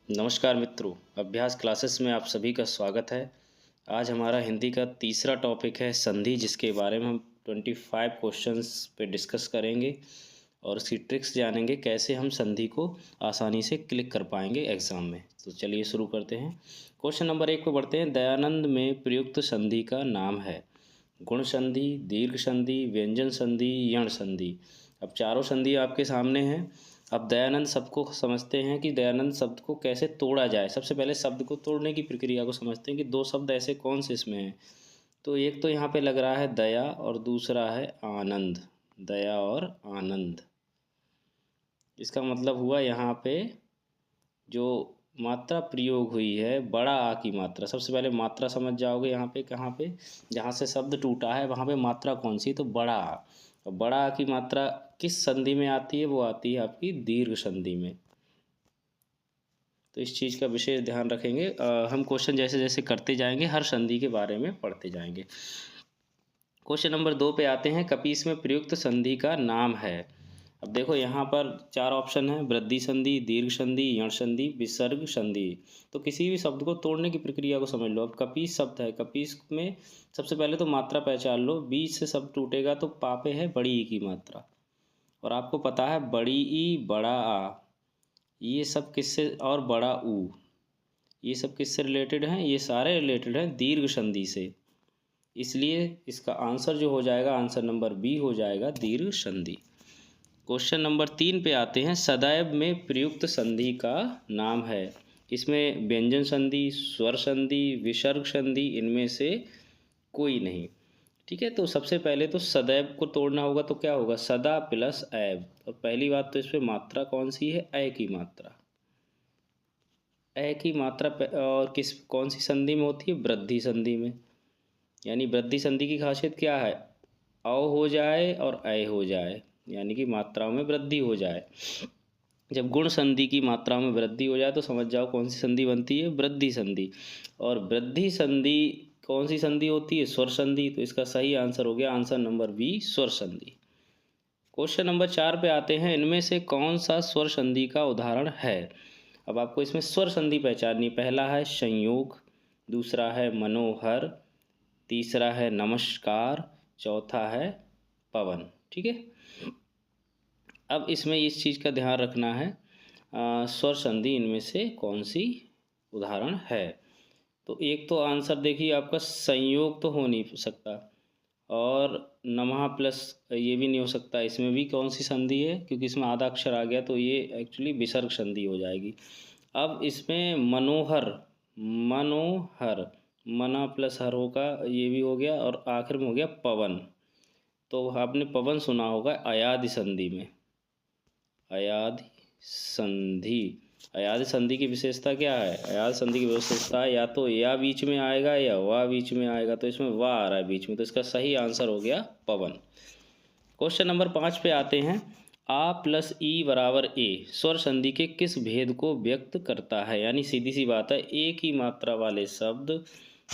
नमस्कार मित्रों, अभ्यास क्लासेस में आप सभी का स्वागत है। आज हमारा हिंदी का तीसरा टॉपिक है संधि, जिसके बारे में हम 25 क्वेश्चंस पे डिस्कस करेंगे और उसकी ट्रिक्स जानेंगे कैसे हम संधि को आसानी से क्लिक कर पाएंगे एग्ज़ाम में। तो चलिए शुरू करते हैं। क्वेश्चन नंबर 1 पे बढ़ते हैं। दयानंद में प्रयुक्त संधि का नाम है गुण संधि, दीर्घ संधि, व्यंजन संधि, यण संधि। अब चारों संधि आपके सामने हैं। अब दयानंद शब्द को समझते हैं कि दयानंद शब्द को कैसे तोड़ा जाए। सबसे पहले शब्द को तोड़ने की प्रक्रिया को समझते हैं कि दो शब्द ऐसे कौन से इसमें हैं। तो एक तो यहाँ पे लग रहा है दया और दूसरा है आनंद। दया और आनंद, इसका मतलब हुआ यहाँ पे जो मात्रा प्रयोग हुई है बड़ा आ की मात्रा। सबसे पहले मात्रा समझ जाओगे यहाँ पे, कहाँ पे, जहाँ से शब्द टूटा है वहाँ पे मात्रा कौन सी, तो बड़ा आ। और बड़ा आ की मात्रा किस संधि में आती है, वो आती है आपकी दीर्घ संधि में। तो इस चीज़ का विशेष ध्यान रखेंगे। हम क्वेश्चन जैसे जैसे करते जाएंगे हर संधि के बारे में पढ़ते जाएंगे। क्वेश्चन नंबर 2 पे आते हैं। कपीस में प्रयुक्त संधि का नाम है। अब देखो यहाँ पर चार ऑप्शन है: वृद्धि संधि, दीर्घ संधि, यण संधि, विसर्ग संधि। तो किसी भी शब्द को तोड़ने की प्रक्रिया को समझ लो। अब कपीस शब्द है, कपीस में सबसे पहले तो मात्रा पहचान लो। बीच से शब्द टूटेगा तो पापे है बड़ी ई की मात्रा, और आपको पता है बड़ी ई बड़ा आ, ये सब किससे, और बड़ा ऊ, ये सब किससे रिलेटेड हैं, ये सारे रिलेटेड हैं दीर्घ संधि से। इसलिए इसका आंसर जो हो जाएगा, आंसर नंबर बी हो जाएगा, दीर्घ संधि। क्वेश्चन नंबर 3 पे आते हैं। सदैव में प्रयुक्त संधि का नाम है। इसमें व्यंजन संधि, स्वर संधि, विसर्ग संधि, इनमें से कोई नहीं। ठीक है, तो सबसे पहले तो सदैव को तोड़ना होगा। तो क्या होगा, सदा प्लस ऐब। और पहली बात तो इसमें मात्रा कौन सी है, ए की मात्रा। ए की मात्रा और कौन सी संधि में होती है, वृद्धि संधि में। यानी वृद्धि संधि की खासियत क्या है, अ हो जाए और ए हो जाए, यानी कि मात्राओं में वृद्धि हो जाए। जब गुण संधि की मात्रा में वृद्धि हो जाए तो समझ जाओ कौन सी संधि बनती है, वृद्धि संधि। और वृद्धि संधि कौन सी संधि होती है, स्वर संधि। तो इसका सही आंसर हो गया, आंसर नंबर बी, स्वर संधि। क्वेश्चन नंबर 4 पे आते हैं। इनमें से कौन सा स्वर संधि का उदाहरण है। अब आपको इसमें स्वर संधि पहचाननी। पहला है संयोग, दूसरा है मनोहर, तीसरा है नमस्कार, चौथा है पवन। ठीक है, अब इसमें इस चीज़ का ध्यान रखना है, स्वर संधि इनमें से कौन सी उदाहरण है। तो एक तो आंसर देखिए आपका संयोग तो हो नहीं सकता, और नमः प्लस ये भी नहीं हो सकता। इसमें भी कौन सी संधि है, क्योंकि इसमें आधा अक्षर आ गया, तो ये एक्चुअली विसर्ग संधि हो जाएगी। अब इसमें मनोहर, मनोहर, मना प्लस हर होगा, ये भी हो गया, और आखिर में हो गया पवन। तो आपने पवन सुना होगा अयादि संधि में। अयादि संधि, अयादि संधि की विशेषता क्या है, अयादि संधि की विशेषता या तो या बीच में आएगा या वा बीच में आएगा। तो इसमें वा आ रहा है बीच में, तो इसका सही आंसर हो गया पवन। क्वेश्चन नंबर 5 पे आते हैं। आ प्लस ई बराबर ए स्वर संधि के किस भेद को व्यक्त करता है। यानी सीधी सी बात है, एक ही मात्रा वाले शब्द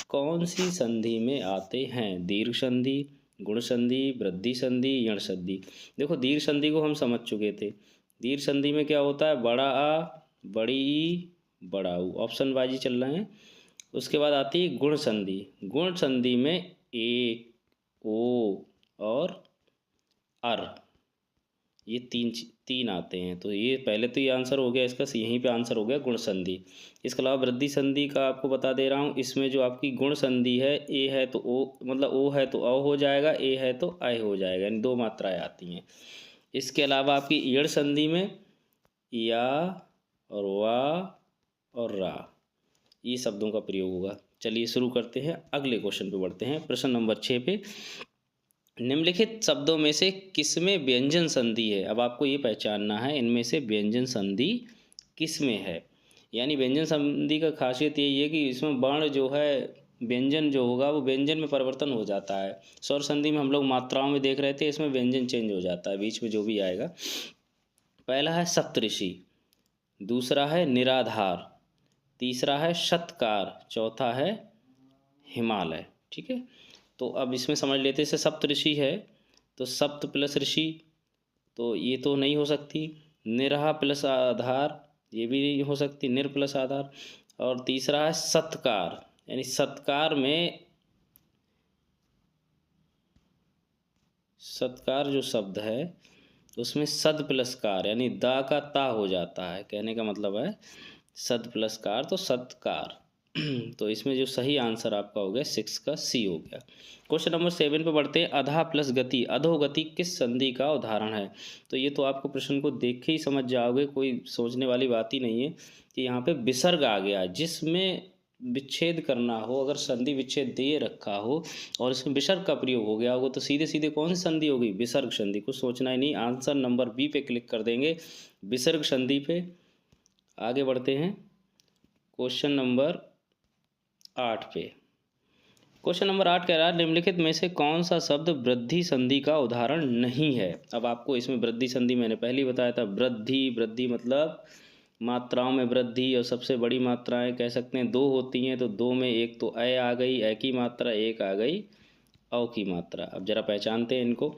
कौन सी संधि में आते हैं। दीर्घ संधि, गुण संधि, वृद्धि संधि, यण संधि। देखो दीर्घ संधि को हम समझ चुके थे। दीर्घ संधि में क्या होता है, बड़ा आ, बड़ी ई, बड़ा ऊ, ऑप्शन बाजी चल रहे हैं। उसके बाद आती है गुण संधि। गुण संधि में ए, ओ और अर, ये तीन आते हैं। तो ये पहले तो ये आंसर हो गया इसका, यहीं पे आंसर हो गया गुण संधि। इसके अलावा वृद्धि संधि का आपको बता दे रहा हूँ। इसमें जो आपकी गुण संधि है, ए है तो ओ, मतलब ओ है तो अ हो जाएगा, ए है तो आय हो जाएगा, यानी दो मात्राएं आती हैं। इसके अलावा आपकी यण संधि में या और वा और रा, ये शब्दों का प्रयोग होगा। चलिए शुरू करते हैं, अगले क्वेश्चन पे बढ़ते हैं। प्रश्न नंबर 6 पे, निम्नलिखित शब्दों में से किसमें व्यंजन संधि है। अब आपको ये पहचानना है इनमें से व्यंजन संधि किसमें है। यानी व्यंजन संधि का खासियत यही है कि इसमें वर्ण जो है, व्यंजन जो होगा वो व्यंजन में परिवर्तन हो जाता है। स्वर संधि में हम लोग मात्राओं में देख रहे थे, इसमें व्यंजन चेंज हो जाता है बीच में जो भी आएगा। पहला है सप्तऋषि, दूसरा है निराधार, तीसरा है शतकार, चौथा है हिमालय। ठीक है, तो अब इसमें समझ लेते हैं। जैसे सप्तऋषि है तो सप्त प्लस ऋषि, तो ये तो नहीं हो सकती। निरहा प्लस आधार, ये भी नहीं हो सकती, निर प्लस आधार। और तीसरा है सत्कार, यानी सत्कार में सत्कार जो शब्द है उसमें सद प्लस कार यानी दा का ता हो जाता है। कहने का मतलब है सद प्लस कार तो सत्कार। तो इसमें जो सही आंसर आपका हो गया 6 का सी हो गया। क्वेश्चन नंबर 7 पे बढ़ते हैं। अधा प्लस गति, अधोगति किस संधि का उदाहरण है? तो ये तो आपको प्रश्न को देख के ही समझ जाओगे, कोई सोचने वाली बात ही नहीं है कि यहाँ पे विसर्ग आ गया जिसमें विच्छेद करना हो, अगर संधि विच्छेद दे रखा हो और इसमें विसर्ग का प्रयोग हो गया होगा तो सीधे सीधे कौन सी संधि होगी? विसर्ग संधि। कुछ सोचना ही नहीं, आंसर नंबर बी पे क्लिक कर देंगे, विसर्ग संधि पे। आगे बढ़ते हैं क्वेश्चन नंबर 8 पे। क्वेश्चन नंबर 8 कह रहा है निम्नलिखित में से कौन सा शब्द वृद्धि संधि का उदाहरण नहीं है? अब आपको इसमें वृद्धि संधि मैंने पहले ही बताया था। वृद्धि, वृद्धि मतलब मात्राओं में वृद्धि, और सबसे बड़ी मात्राएं कह सकते हैं दो होती हैं, तो दो में एक तो अ आ गई, अ की मात्रा, एक आ गई औ की मात्रा। अब जरा पहचानते हैं इनको।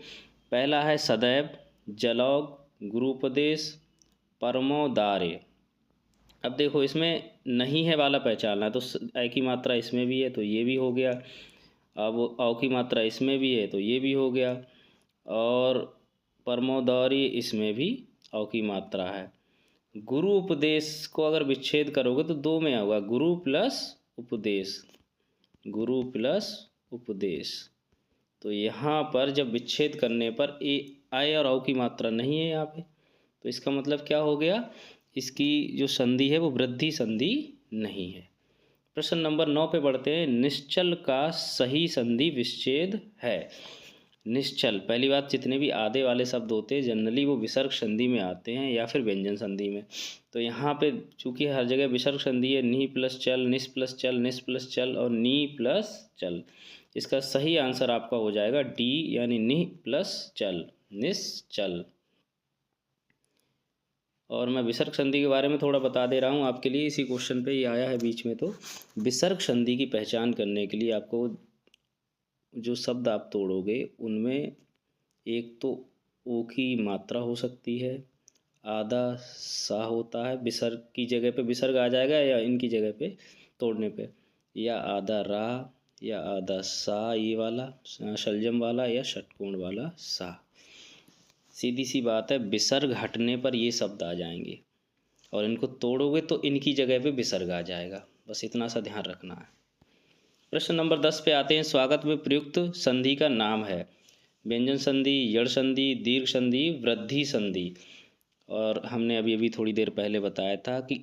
पहला है सदैव, जलौग, गुरुपदेश, परमोदार्य। अब देखो इसमें नहीं है वाला पहचानना है, तो अ की मात्रा इसमें भी है तो ये भी हो गया। अब औ की मात्रा इसमें भी है तो ये भी हो गया, और परमोदार्य इसमें भी औ की मात्रा है। गुरु उपदेश को अगर विच्छेद करोगे तो दो में होगा, गुरु प्लस उपदेश, गुरु प्लस उपदेश। तो यहाँ पर जब विच्छेद करने पर ए आय और औ की मात्रा नहीं है यहाँ पे, तो इसका मतलब क्या हो गया? इसकी जो संधि है वो वृद्धि संधि नहीं है। प्रश्न नंबर 9 पे बढ़ते हैं। निश्चल का सही संधि विच्छेद है। निश्चल, पहली बात जितने भी आधे वाले शब्द होते हैं जनरली वो विसर्ग संधि में आते हैं या फिर व्यंजन संधि में। तो यहाँ पे चूंकि हर जगह विसर्ग संधि है, नी प्लस चल, निस प्लस चल, निस प्लस चल और नी प्लस चल। इसका सही आंसर आपका हो जाएगा डी, यानी नि प्लस चल, निश्चल। और मैं विसर्ग संधि के बारे में थोड़ा बता दे रहा हूँ आपके लिए, इसी क्वेश्चन पे ये आया है बीच में। तो विसर्ग संधि की पहचान करने के लिए आपको जो शब्द आप तोड़ोगे उनमें एक तो ओ की मात्रा हो सकती है, आधा सा होता है, विसर्ग की जगह पे विसर्ग आ जाएगा या इनकी जगह पे तोड़ने पे, या आधा रा, या आधा सा ये वाला शलजम वाला, या षटकोण वाला सा। सीधी सी बात है, विसर्ग हटने पर ये शब्द आ जाएंगे और इनको तोड़ोगे तो इनकी जगह पे विसर्ग आ जाएगा। बस इतना सा ध्यान रखना है। प्रश्न नंबर 10 पे आते हैं। स्वागत में प्रयुक्त संधि का नाम है। व्यंजन संधि, यड़ संधि, दीर्घ संधि, वृद्धि संधि। और हमने अभी अभी थोड़ी देर पहले बताया था कि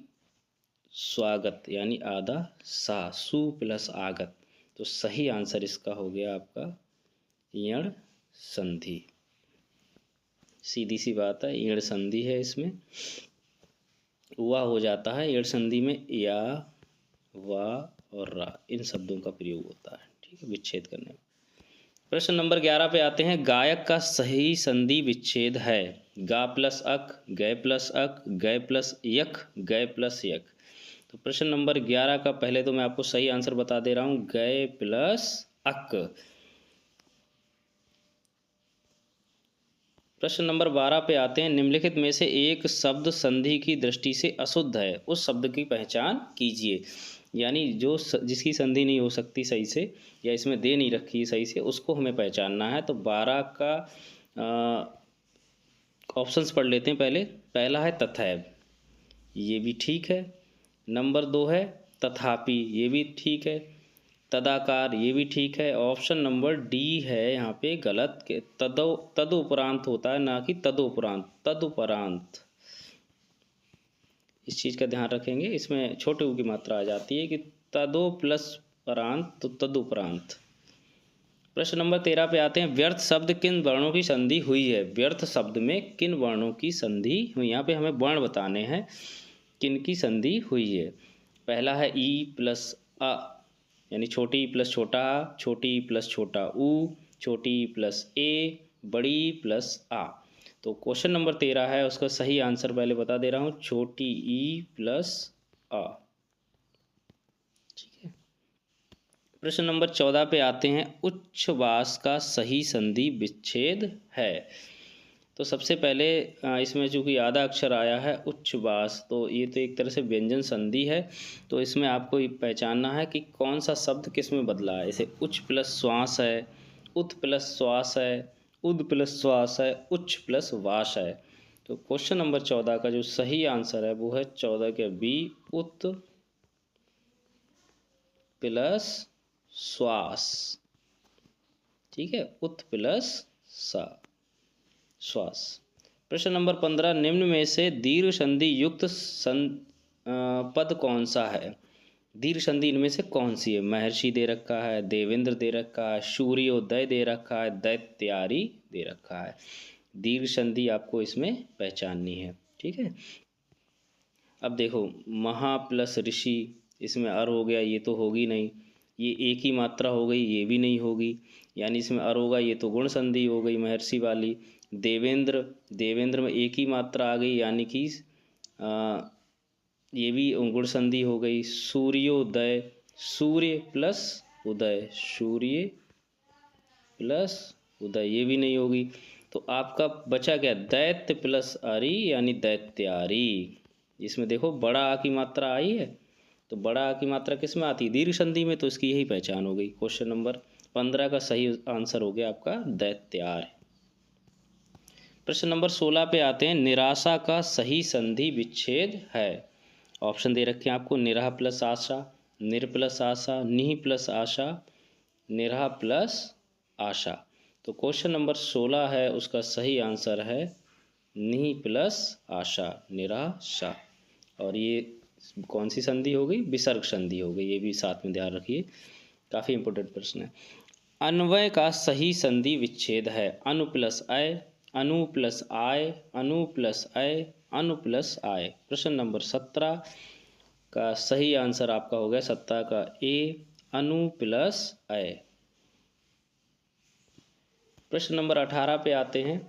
स्वागत यानी आधा सा, सु प्लस आगत, तो सही आंसर इसका हो गया आपका यण संधि। सीधी सी बात है, यण संधि है, इसमें वा हो जाता है। यण संधि में या, वा और रा इन शब्दों का प्रयोग होता है, ठीक है, विच्छेद करने में। प्रश्न नंबर 11 पे आते हैं। गायक का सही संधि विच्छेद है। गा प्लस अक, गय प्लस अक, गय प्लस यक, गय प्लस यक। तो प्रश्न नंबर 11 का पहले तो मैं आपको सही आंसर बता दे रहा हूँ, गय प्लस अक। प्रश्न नंबर 12 पे आते हैं। निम्नलिखित में से एक शब्द संधि की दृष्टि से अशुद्ध है, उस शब्द की पहचान कीजिए। यानी जो जिसकी संधि नहीं हो सकती सही से, या इसमें दे नहीं रखी सही से, उसको हमें पहचानना है। तो 12 का ऑप्शंस पढ़ लेते हैं पहले। पहला है तथैव, ये भी ठीक है। नंबर 2 है तथापि, ये भी ठीक है। तदाकार, ये भी ठीक है। ऑप्शन नंबर डी है यहाँ पे गलत, के तदुपरांत होता है, ना कि तदुपरांत, तदुपरांत। इस चीज़ का ध्यान रखेंगे, इसमें छोटे ऊ की मात्रा आ जाती है कि तदो प्लस परांत, तो तदुपरांत। प्रश्न नंबर 13 पे आते हैं। व्यर्थ शब्द किन वर्णों की संधि हुई है? व्यर्थ शब्द में किन वर्णों की संधि हुई? यहाँ पे हमें वर्ण बताने हैं किन की संधि हुई है। पहला है ई प्लस अ, यानी छोटी प्लस छोटा आ, छोटी प्लस छोटा ऊ, छोटी प्लस ए, बड़ी प्लस आ। तो क्वेश्चन नंबर 13 है, उसका सही आंसर पहले बता दे रहा हूँ, छोटी ई प्लस आ। ठीक है। प्रश्न नंबर 14 पे आते हैं। उच्छ्वास का सही संधि विच्छेद है। तो सबसे पहले इसमें चूँकि आधा अक्षर आया है उच्छ्वास, तो ये तो एक तरह से व्यंजन संधि है। तो इसमें आपको ये पहचानना है कि कौन सा शब्द किस में बदला है। जैसे उच्च प्लस श्वास है, उत प्लस श्वास है, उद प्लस श्वास है, उच्च प्लस वास है। तो क्वेश्चन नंबर 14 का जो सही आंसर है वो है 14 के बी, उत प्लस श्वास। ठीक है, उत प्लस श्वास। प्रश्न नंबर 15, निम्न में से दीर्घ संधि युक्त पद कौन सा है। दीर्घ संधि इनमें से कौन सी है। महर्षि दे रखा है, देवेंद्र दे रखा है, सूर्योदय दे रखा है, दैत्यारी दे रखा है। दीर्घ संधि आपको इसमें पहचाननी है। ठीक है, अब देखो महा प्लस ऋषि, इसमें अर हो गया, ये तो होगी नहीं। ये एक ही मात्रा हो गई, ये भी नहीं होगी, यानी इसमें अर होगा, ये तो गुण संधि हो गई महर्षि वाली। देवेंद्र, देवेंद्र में एक ही मात्रा आ गई, यानी कि ये भी गुण संधि हो गई। सूर्योदय, सूर्य प्लस उदय, सूर्य प्लस उदय, ये भी नहीं होगी। तो आपका बचा क्या, दैत्य प्लस आरी यानी दैत्यारी। इसमें देखो बड़ा आ की मात्रा आई है, तो बड़ा आ की मात्रा किस में आती है, दीर्घ संधि में, तो इसकी यही पहचान हो गई। क्वेश्चन नंबर 15 का सही आंसर हो गया आपका दैत्यार। प्रश्न नंबर 16 पे आते हैं, निराशा का सही संधि विच्छेद है। ऑप्शन दे रखे हैं आपको, निराह प्लस आशा, निर प्लस आशा, निह प्लस आशा, निराह प्लस आशा। तो क्वेश्चन नंबर 16 है, उसका सही आंसर है निह प्लस आशा, निराशा। और ये कौन सी संधि हो गई, विसर्ग संधि हो गई, ये भी साथ में ध्यान रखिए, काफ़ी इंपॉर्टेंट प्रश्न है। अन्वय का सही संधि विच्छेद है। अनु प्लस अय, अनु प्लस आय, अनु प्लस अय, अनु प्लस आय। प्रश्न नंबर 17 का सही आंसर आपका हो गया 17 का ए, अनु प्लस अय। प्रश्न नंबर 18 पे आते हैं,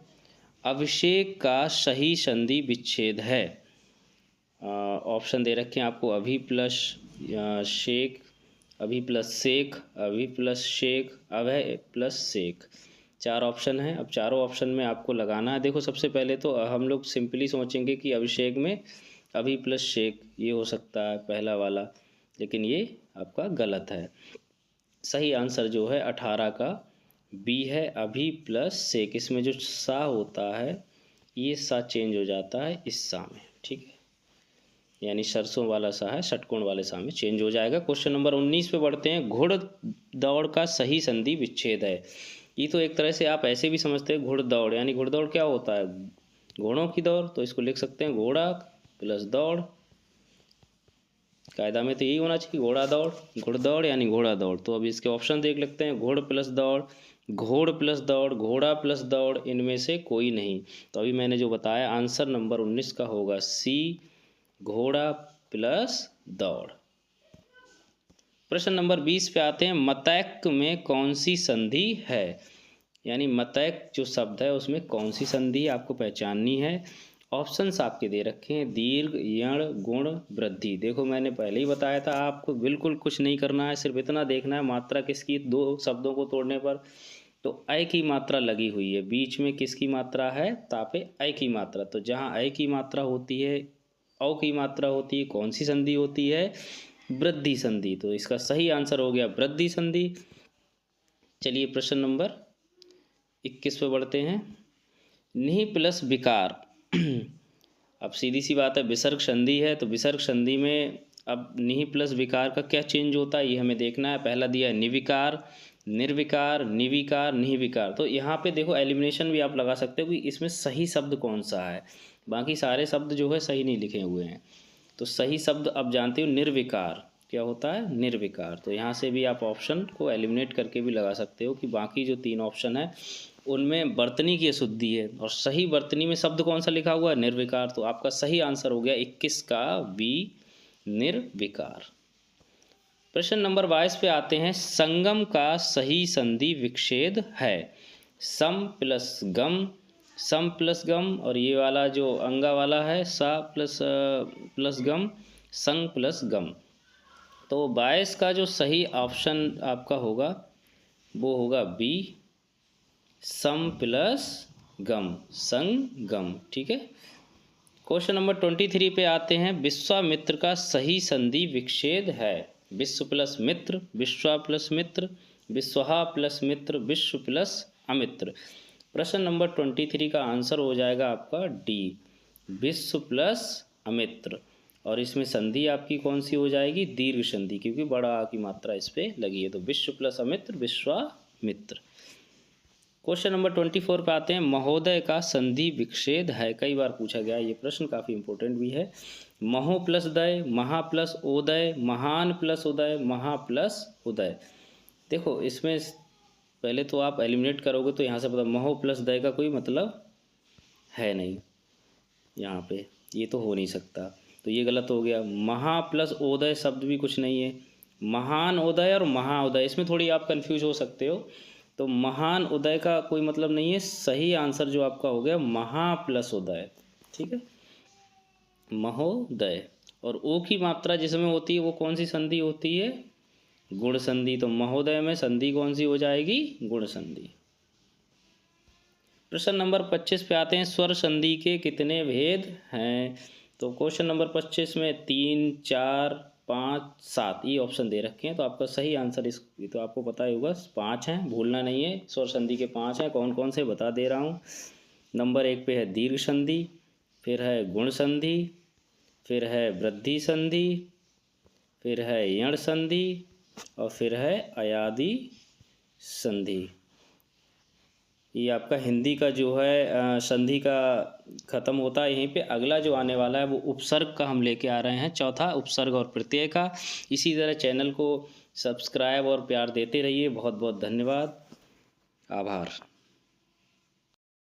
अभिषेक का सही संधि विच्छेद है। ऑप्शन दे रखे हैं आपको, अभी प्लस शेख, अभी प्लस शेख, अभी प्लस शेख, अभय प्लस शेख। 4 ऑप्शन है। अब चारों ऑप्शन में आपको लगाना है। देखो सबसे पहले तो हम लोग सिंपली सोचेंगे कि अभिषेक में अभी प्लस शेख ये हो सकता है पहला वाला, लेकिन ये आपका गलत है। सही आंसर जो है 18 का बी है, अभी प्लस शेख। इसमें जो सा होता है ये सा चेंज हो जाता है इस सा में। ठीक है, यानी सरसों वाला सा है षटकोण वाले सा में चेंज हो जाएगा। क्वेश्चन नंबर 19 पे बढ़ते हैं, घुड़ दौड़ का सही संधि विच्छेद है। ये तो एक तरह से आप ऐसे भी समझते हैं, घुड़ दौड़ यानी घुड़ दौड़ क्या होता है, घोड़ों की दौड़, तो इसको लिख सकते हैं घोड़ा प्लस दौड़। कायदा में तो यही होना चाहिए, घोड़ा दौड़, घुड़ दौड़ यानी घोड़ा दौड़। तो अब इसके ऑप्शन देख लेते हैं, घुड़ प्लस दौड़, घोड़ प्लस दौड़, घोड़ा प्लस दौड़, इनमें से कोई नहीं। तो अभी मैंने जो बताया आंसर नंबर 19 का होगा सी, घोड़ा प्लस दौड़। प्रश्न नंबर 20 पे आते हैं, मतैक में कौन सी संधि है। यानी मतैक जो शब्द है उसमें कौन सी संधि आपको पहचाननी है। ऑप्शंस आपके दे रखे हैं, दीर्घ, यण, गुण, वृद्धि। देखो मैंने पहले ही बताया था आपको बिल्कुल कुछ नहीं करना है, सिर्फ इतना देखना है मात्रा किसकी, 2 शब्दों को तोड़ने पर। तो अय की मात्रा लगी हुई है, बीच में किसकी मात्रा है, तापे अय की मात्रा। तो जहाँ अय की मात्रा होती है, औ की मात्रा होती है, कौन सी संधि होती है, वृद्धि संधि। तो इसका सही आंसर हो गया वृद्धि संधि। चलिए प्रश्न नंबर 21 पे बढ़ते हैं, निह प्लस विकार। अब सीधी सी बात है, विसर्ग संधि है, तो विसर्ग संधि में अब निह प्लस विकार का क्या चेंज होता है ये हमें देखना है। पहला दिया है निविकार, निर्विकार, निविकार, निविकार। तो यहाँ पे देखो एलिमिनेशन भी आप लगा सकते हो कि इसमें सही शब्द कौन सा है। बाकी सारे शब्द जो है सही नहीं लिखे हुए हैं। तो सही शब्द अब जानते हो, निर्विकार क्या होता है, निर्विकार। तो यहाँ से भी आप ऑप्शन को एलिमिनेट करके भी लगा सकते हो कि बाकी जो 3 ऑप्शन है उनमें वर्तनी की अशुद्धि है, और सही वर्तनी में शब्द कौन सा लिखा हुआ है, निर्विकार। तो आपका सही आंसर हो गया 21 का बी, निर्विकार। प्रश्न नंबर 22 पे आते हैं, संगम का सही संधि विच्छेद है। सम प्लस गम, सम प्लस गम, और ये वाला जो अंगा वाला है सा प्लस गम, संग प्लस गम। तो 22 का जो सही ऑप्शन आपका होगा वो होगा बी, सम प्लस गम, संगम। ठीक है। क्वेश्चन नंबर 23 पे आते हैं। विश्वामित्र का सही संधि विच्छेद है। विश्व प्लस मित्र, विश्वा प्लस मित्र, विश्वहा प्लस मित्र, विश्व प्लस अमित्र। प्रश्न नंबर 23 का आंसर हो जाएगा आपका डी, विश्व प्लस अमित्र। और इसमें संधि आपकी कौन सी हो जाएगी? दीर्घ संधि, क्योंकि बड़ा आ की मात्रा इस पर लगी है। तो विश्व प्लस अमित्र, विश्वामित्र। क्वेश्चन नंबर 24 पे आते हैं। महोदय का संधि विच्छेद है। कई बार पूछा गया ये प्रश्न, काफ़ी इंपॉर्टेंट भी है। महो प्लस दय, महा प्लस उदय, महान प्लस उदय, महा प्लस उदय। देखो इसमें पहले तो आप एलिमिनेट करोगे तो यहाँ से पता, महो प्लस दय का कोई मतलब है नहीं यहाँ पे, ये तो हो नहीं सकता, तो ये गलत हो गया। महा प्लस उदय शब्द भी कुछ नहीं है। महान उदय और महाउदय, इसमें थोड़ी आप कंफ्यूज हो सकते हो। तो महान उदय का कोई मतलब नहीं है। सही आंसर जो आपका हो गया महा प्लस उदय। ठीक है, महोदय। और ओ की मात्रा जिसमें होती है वो कौन सी संधि होती है? गुण संधि। तो महोदय में संधि कौन सी हो जाएगी? गुण संधि। प्रश्न नंबर 25 पे आते हैं। स्वर संधि के कितने भेद हैं? तो क्वेश्चन नंबर 25 में 3, 4, 5, 7 ये ऑप्शन दे रखे हैं। तो आपका सही आंसर इस तो आपको पता ही होगा 5 हैं, भूलना नहीं है। स्वर संधि के 5 हैं। कौन कौन से बता दे रहा हूँ। नंबर 1 पे है दीर्घ संधि, फिर है गुण संधि, फिर है वृद्धि संधि, फिर है यण संधि, और फिर है अयादि संधि। ये आपका हिंदी का जो है संधि का ख़त्म होता है यहीं पे। अगला जो आने वाला है वो उपसर्ग का हम लेके आ रहे हैं, चौथा उपसर्ग और प्रत्यय का। इसी तरह चैनल को सब्सक्राइब और प्यार देते रहिए। बहुत बहुत धन्यवाद, आभार।